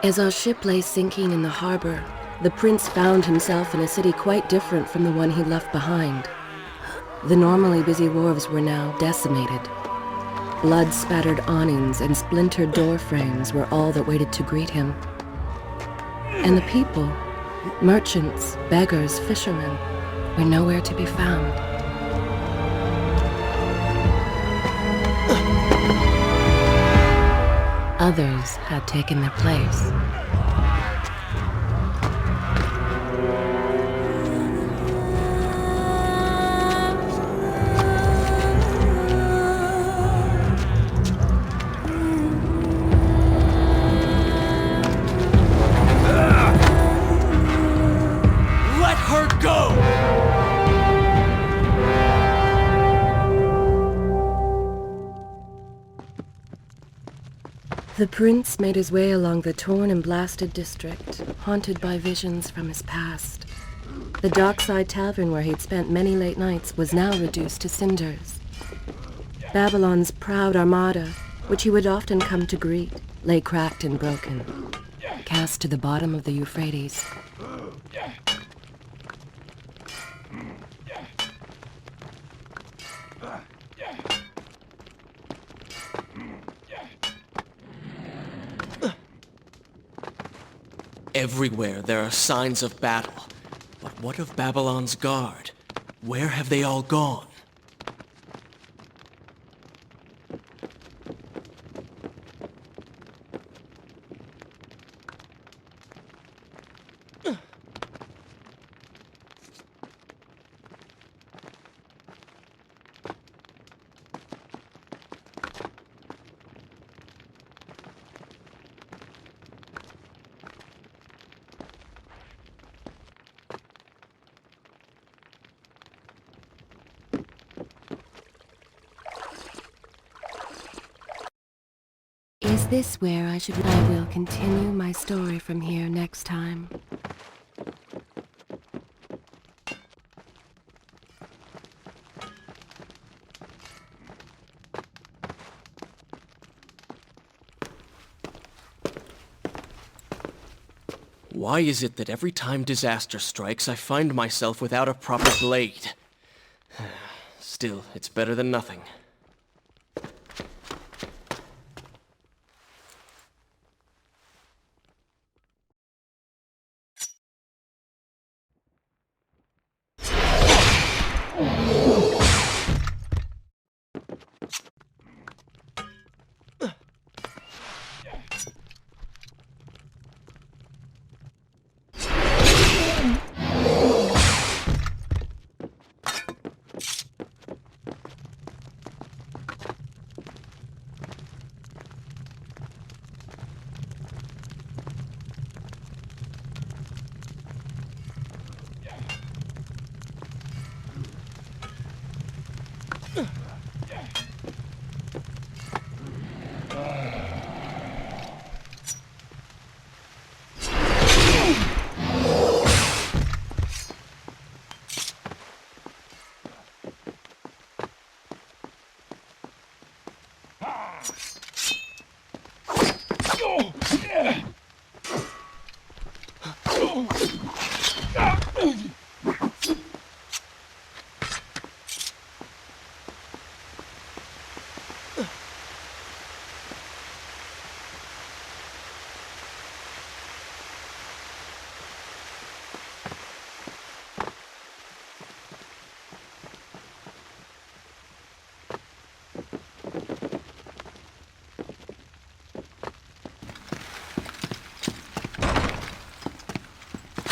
As our ship lay sinking in the harbor, the prince found himself in a city quite different from the one he left behind. The normally busy wharves were now decimated. Blood-spattered awnings and splintered door frames were all that waited to greet him. And the people, merchants, beggars, fishermen, were nowhere to be found. Others had taken their place. Let her go! The prince made his way along the torn and blasted district, haunted by visions from his past. The dockside tavern where he'd spent many late nights was now reduced to cinders. Babylon's proud armada, which he would often come to greet, lay cracked and broken, cast to the bottom of the Euphrates. Everywhere there are signs of battle. But what of Babylon's guard? Where have they all gone? Is this where I will continue my story from here next time. Why is it that every time disaster strikes, I find myself without a proper blade? Still, it's better than nothing.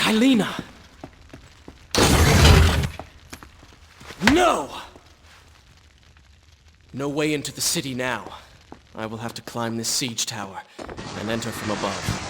Kylina! No! No way into the city now. I will have to climb this siege tower and enter from above.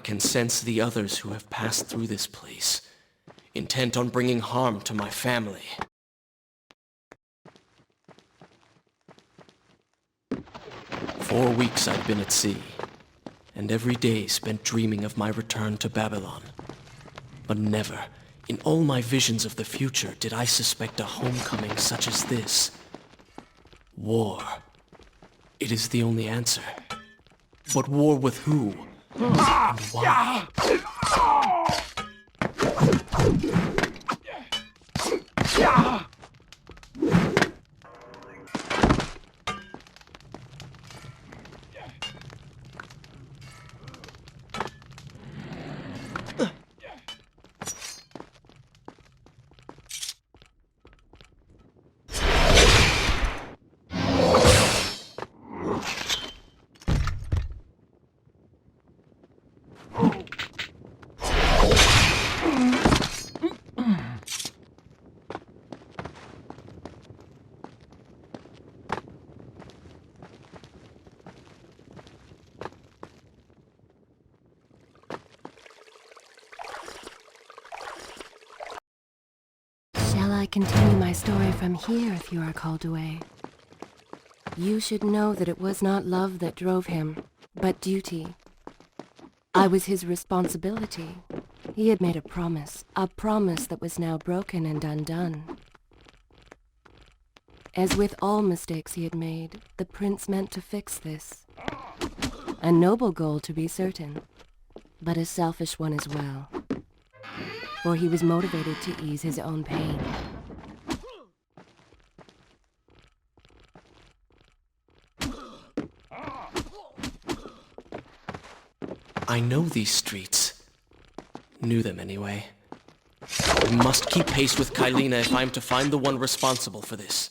can sense the others who have passed through this place, intent on bringing harm to my family. For 4 weeks I'd been at sea, and every day spent dreaming of my return to Babylon. But never, in all my visions of the future, did I suspect a homecoming such as this. War. It is the only answer. But war with who? And why? Shall I continue my story from here if you are called away? You should know that it was not love that drove him, but duty. I was his responsibility. He had made a promise that was now broken and undone. As with all mistakes he had made, the prince meant to fix this. A noble goal, to be certain, but a selfish one as well. For he was motivated to ease his own pain. I know these streets. Knew them anyway. I must keep pace with Kylina if I am to find the one responsible for this.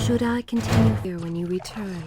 Should I continue here when you return?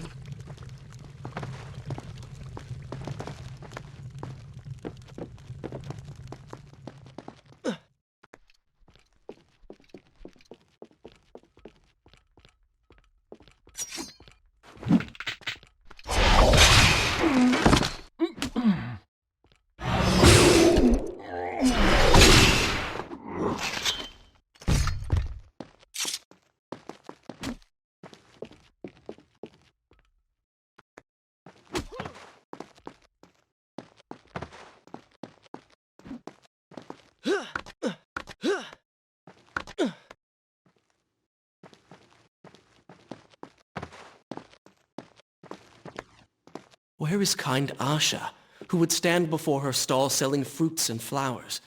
Where is kind Asha, who would stand before her stall selling fruits and flowers?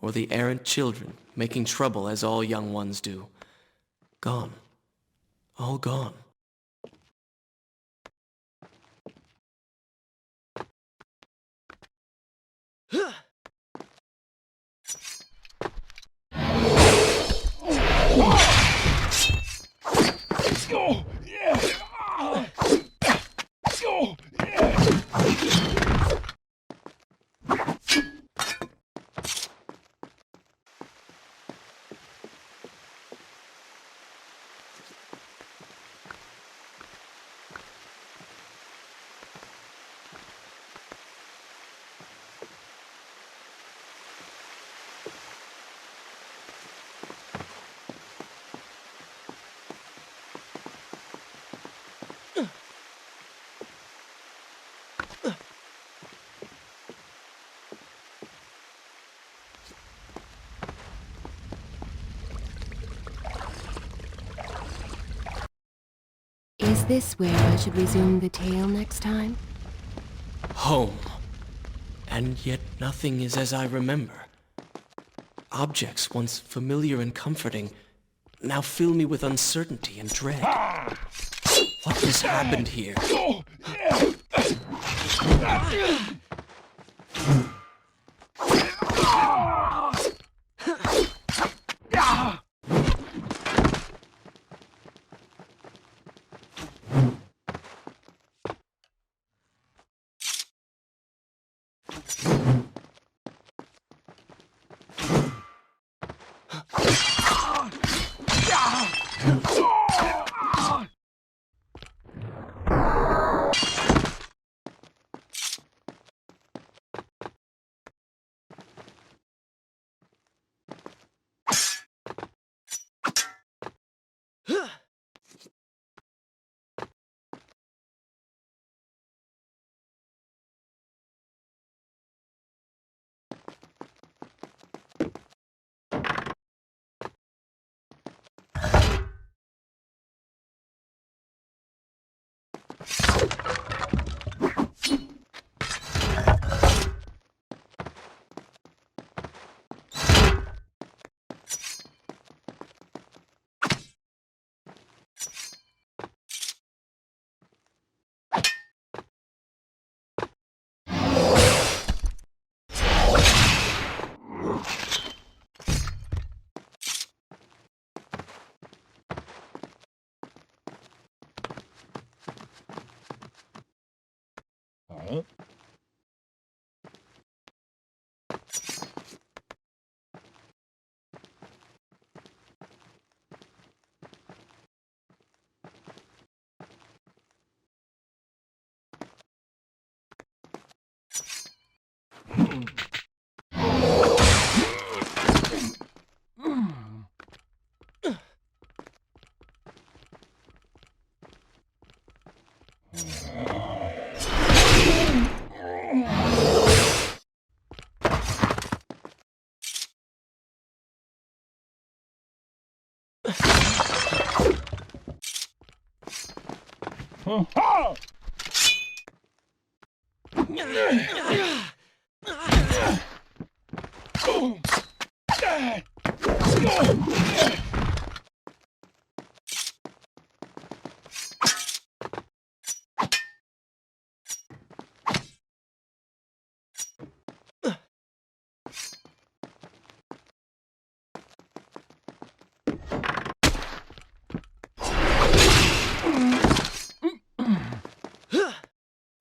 Or the errant children, making trouble as all young ones do? Gone. All gone. Is this where I should resume the tale next time? Home. And yet nothing is as I remember. Objects once familiar and comforting now fill me with uncertainty and dread. What has happened here?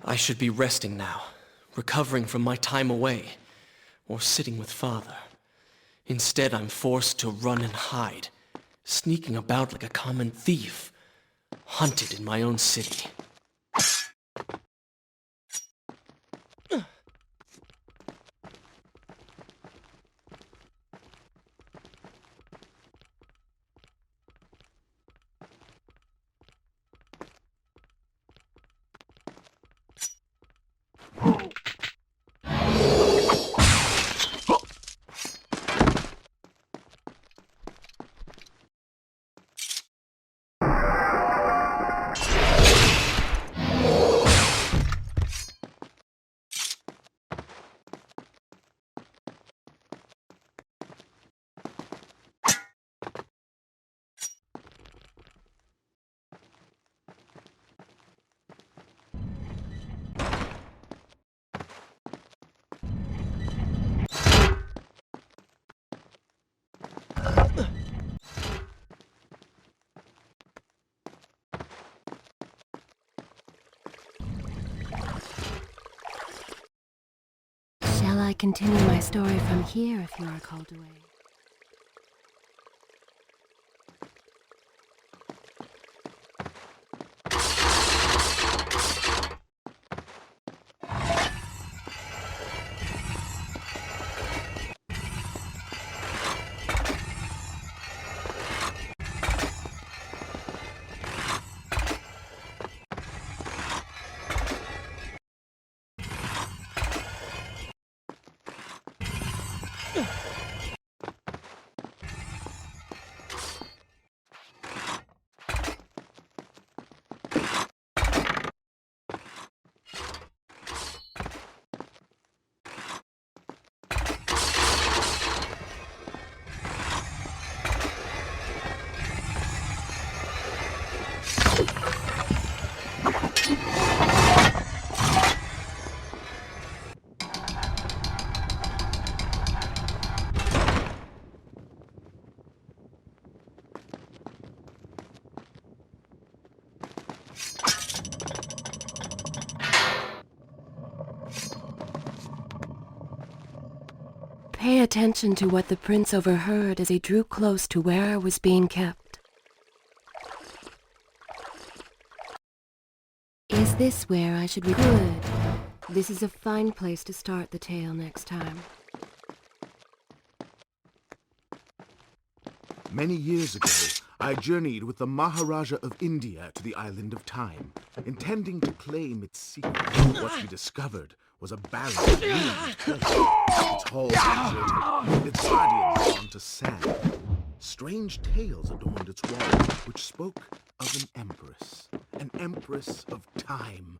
I should be resting now, recovering from my time away, or sitting with Father. Instead, I'm forced to run and hide, sneaking about like a common thief, hunted in my own city. I continue my story from here if you are called away? Pay attention to what the prince overheard as he drew close to where I was being kept. Is this where I should be? Good. This is a fine place to start the tale next time. Many years ago, I journeyed with the Maharaja of India to the island of Time, intending to claim its secret. What we discovered was a barren, ruined place. Its halls deserted, its guardians gone to sand. Strange tales adorned its walls, which spoke of an empress of time.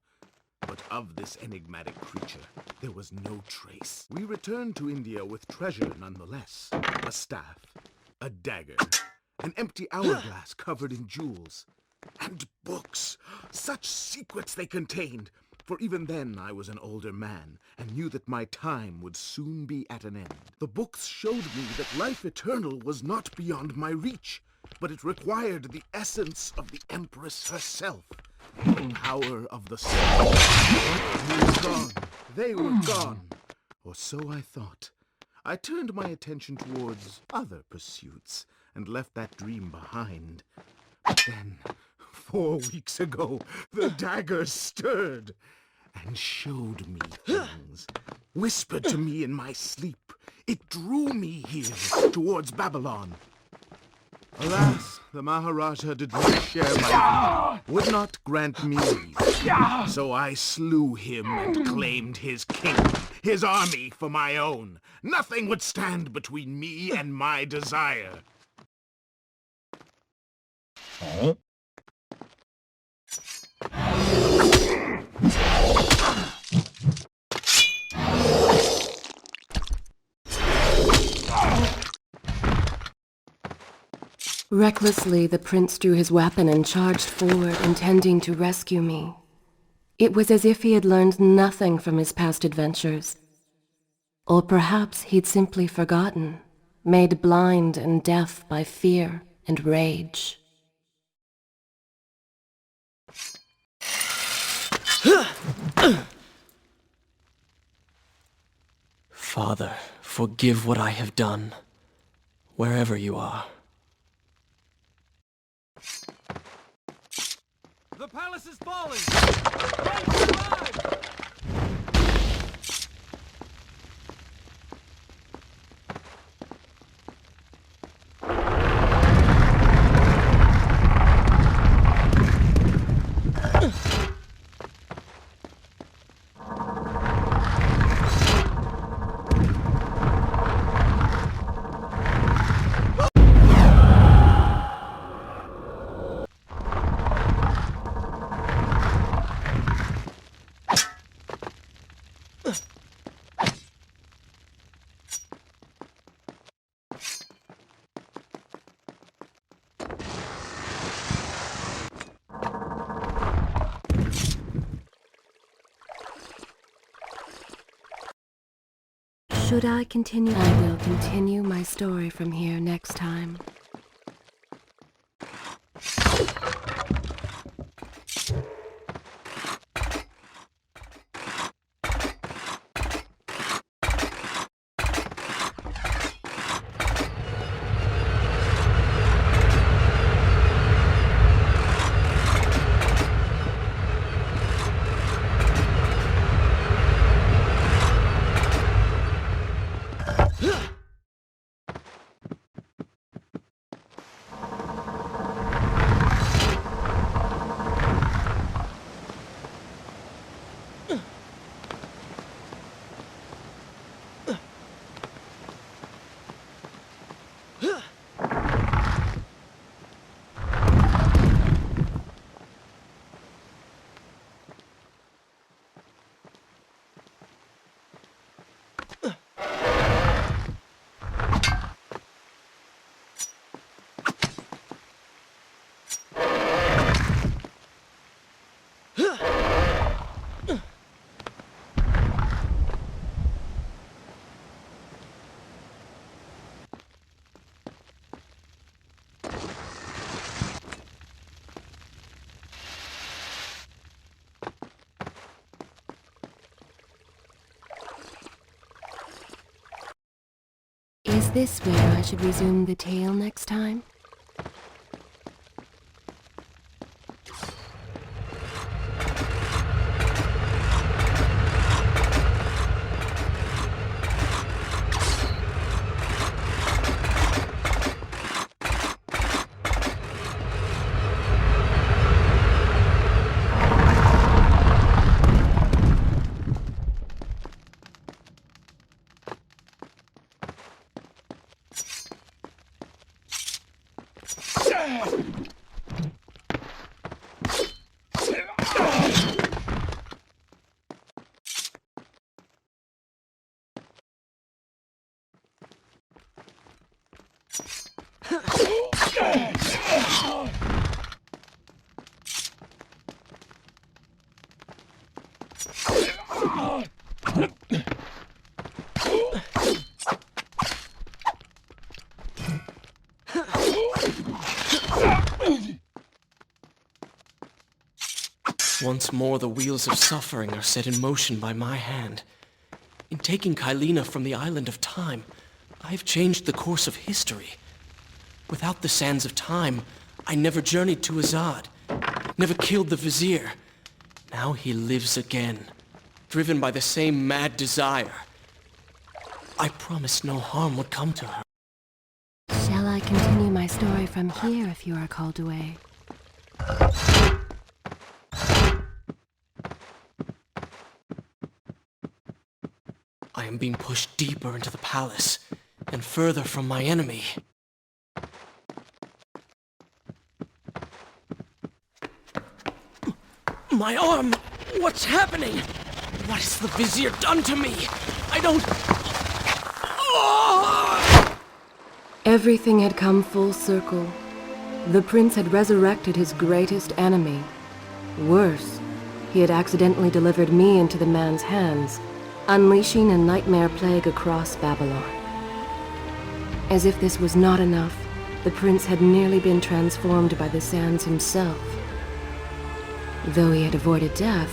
But of this enigmatic creature, there was no trace. We returned to India with treasure nonetheless. A staff, a dagger, an empty hourglass covered in jewels, and books. Such secrets they contained. For even then I was an older man, and knew that my time would soon be at an end. The books showed me that life eternal was not beyond my reach, but it required the essence of the Empress herself, the power of the sun. They were gone. They were gone. Or so I thought. I turned my attention towards other pursuits, and left that dream behind. But then, 4 weeks ago, the dagger stirred and showed me things, whispered to me in my sleep. It drew me here, towards Babylon. Alas, the Maharaja did not share my view, would not grant me leave. So I slew him and claimed his kingdom, his army for my own. Nothing would stand between me and my desire. Huh? Recklessly, the prince drew his weapon and charged forward, intending to rescue me. It was as if he had learned nothing from his past adventures. Or perhaps he'd simply forgotten, made blind and deaf by fear and rage. Father, forgive what I have done, wherever you are. The palace is falling! Run, survive! Should I continue? I will continue my story from here next time. this where I should resume the tale next time? Once more the wheels of suffering are set in motion by my hand. In taking Kylina from the island of time, I have changed the course of history. Without the sands of time, I never journeyed to Azad, never killed the vizier. Now he lives again, driven by the same mad desire. I promised no harm would come to her. Shall I continue my story from here if you are called away? I am being pushed deeper into the palace, and further from my enemy. My arm! What's happening? What has the vizier done to me? I don't... Everything had come full circle. The prince had resurrected his greatest enemy. Worse, he had accidentally delivered me into the man's hands, unleashing a nightmare plague across Babylon. As if this was not enough, the prince had nearly been transformed by the sands himself. Though he had avoided death,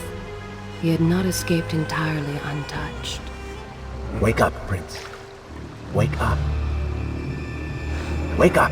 he had not escaped entirely untouched. Wake up, Prince. Wake up. Wake up!